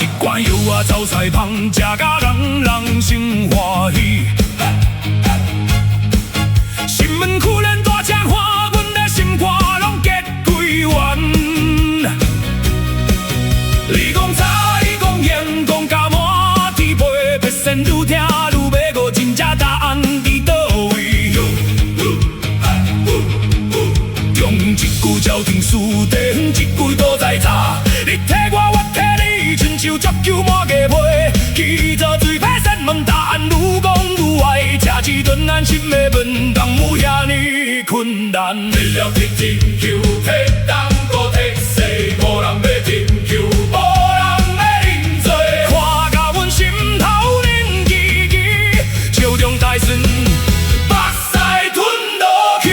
一罐油啊炒菜芳，食甲人人心欢喜。新门苦人大吃花，阮的心肝拢结归圆。你讲茶，你讲盐，讲甲满天飞，别先愈听愈要饿，真正答案伫倒位？中一句朝廷书，地远一句都在查。你替我，我替你，亲像足球满个皮。起早水皮先问答案，愈讲愈歪，吃一顿安心的饭，当有遐尼困难。为了踢进球，踢东搁踢西，无人要进球，无人要认罪。看甲阮心头冷叽叽，手中大顺，目屎吞落去。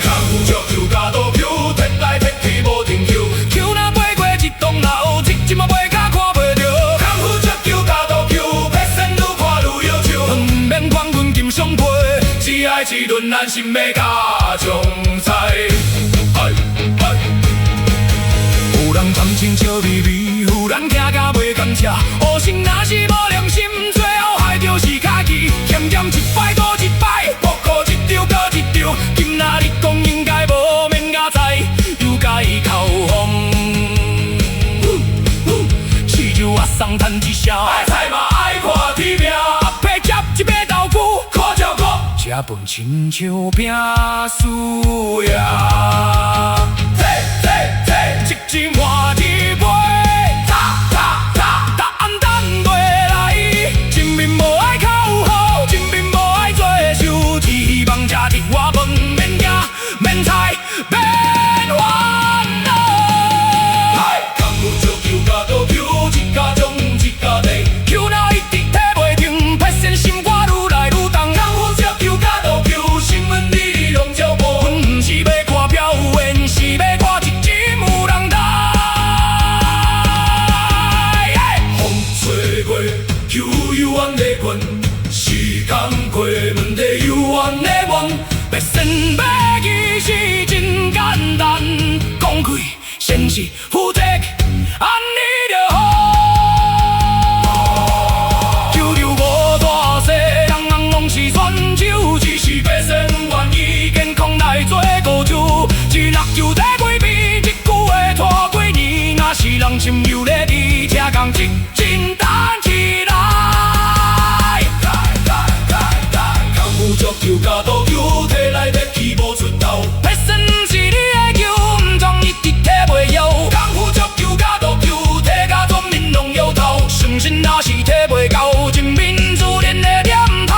康复足球加多球，踢来踢去无停球，球若飞过一栋楼，踢一嘛飞甲看袂着。康复足球加多球，拍身愈看愈摇笑，毋免冠军金双杯，只爱一顿安心的加奖赛。有人谈情笑眯眯，有人听甲袂甘吃，乌心若是无良心，最后害着是家己。欠欠一摆多一摆，不顾一场搁一场。今仔日讲应该无免甲知，又该口风。试就我送叹一声，爱菜嘛爱看天命，阿伯接一把豆腐，靠照顾，吃饭亲像拼输赢。一支满天飞，塔塔塔，答案等落来。人民无爱口号，人民无爱做秀，只希望吃一碗饭，免惊免菜免烦恼。康复足球加多球，一家中一家地，球若一直踢袂停，拍线心肝愈来愈重。康复足球加多球，新闻里里拢照播。阮毋是要看表演，是要看一支有人台。风吹过，球悠远的滚，时间过，问题悠远的问。要先要记是真简单，讲开先是负责，安尼就好。球场无大小，人人拢是选手，只是要先愿意健康来做高手。一六球在几边，一句话拖几年，若是人心又咧伫车工一真担起来。康复足球加多球，踢来踢去无出头。拍身毋是你的球，毋通一直踢袂摇。康复足球加多球，踢甲全民拢摇头。相信若是踢袂到，人民自然会点头。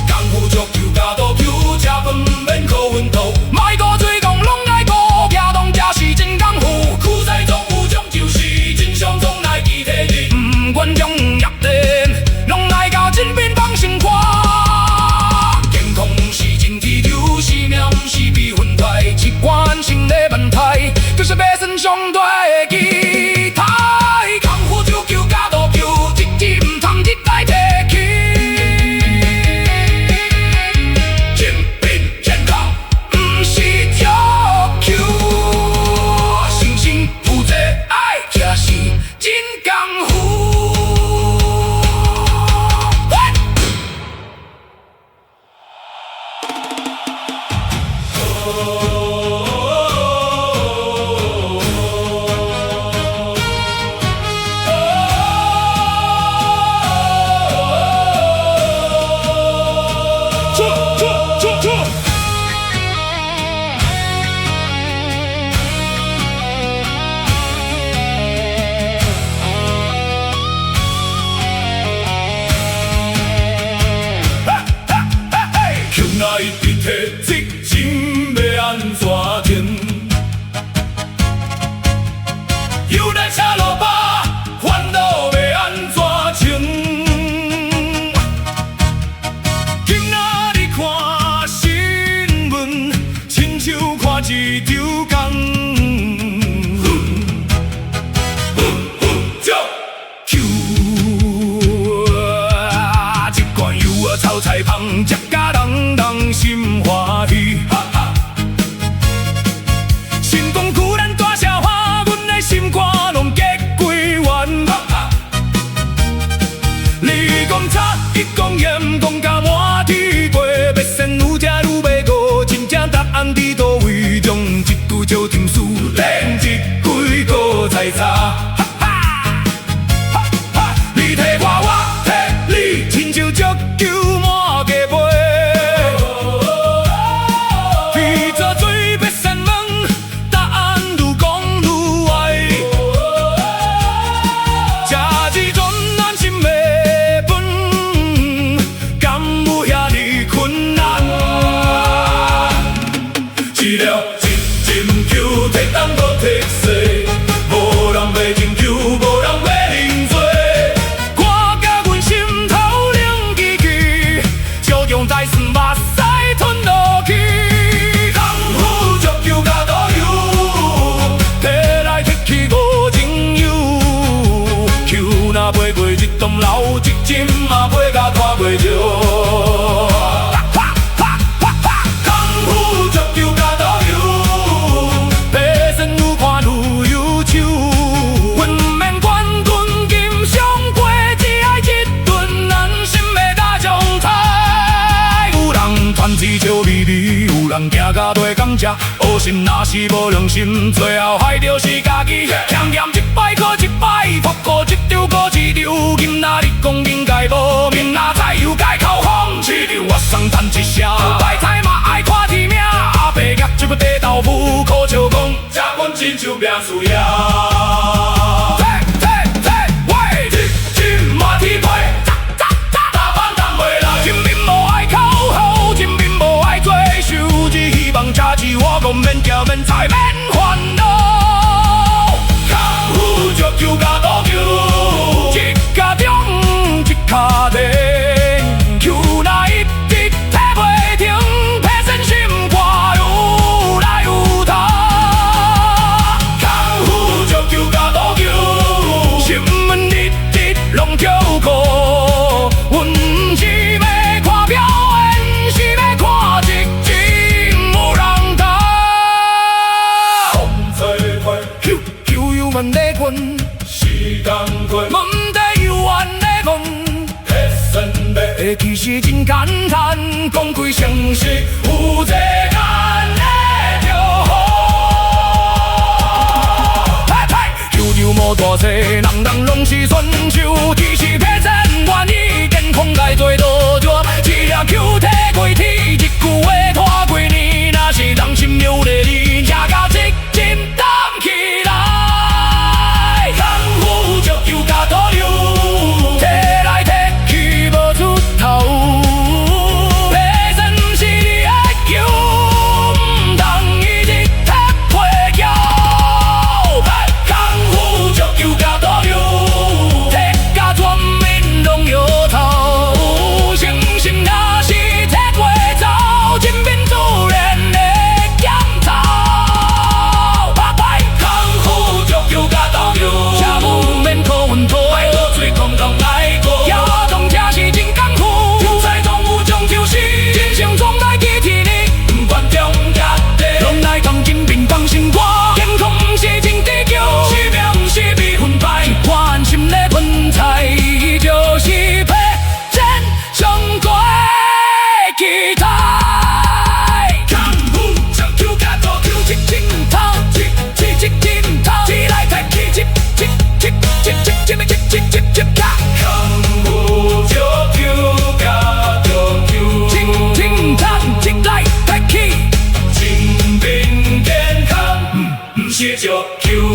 康复足球加多球，吃饭毋免靠昏头。莫搁嘴讲拢爱顾，行动才是真功夫。苦菜总有种就是，真相总来记体力。毋管种业点，拢来甲人民放心看。健康毋是真铁球，生命毋是比分大，一关心的问题，就是要算上大的期待。康复足球加多球，一支毋通一来提起。健并健康，毋是足球，诚信负责爱，才是真功夫。球若一直踢，责任要安怎填？又来车路巴，烦恼要安怎清？今仔日看新闻，亲像看一场工。球一罐油啊炒菜芳，食甲人人心欢喜。新光固然大社花。一讲严讲甲满天过，别先愈食愈袂饿，真正答案伫倒位？将一句招停输，连一几个菜叉。你摕我，我摕你，亲像足球满街飞。鱼做水别先问，答案愈讲愈歪。食一阵咱心袂笨，敢有遐尼困难？一粒一针球，摕东搁摕西，无人袂争球，无人袂啉醉。我甲阮心头冷起去，照样在算目屎吞落去。功夫足球甲倒游，摕来摕去无情有。球若飞过一栋楼，一针嘛飞甲拖袂着。有人行到地港食，乌心若是无良心，最后害着是家己。欠欠一摆搁一摆，扑过一场搁一场。今仔日讲应该无，明仔载又改口风。市场我送赚一声，白菜嘛爱看天命。阿伯夹一个地豆腐，苦笑讲，食阮亲像命输赢。喂，一针满天飞。假期我讲免叫免猜免烦恼，功夫足球甲倒球，一脚中一脚停，球若一直踢袂停，皮身心肝愈来愈痛。功夫足球甲倒球，新闻日日拢叫过，阮毋是要看表演，是要看一集。问你问，时间过，问题又怨你问。黑身白，其实真简单，讲几成实，有这眼的就好。球球无大小，人人拢是选手，只是皮身愿意健康该做多少。一粒球踢过天，一句话拖过年，若是人心有力量，吃到一针担起来。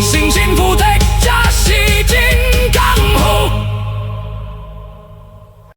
心心付出，才是真功夫。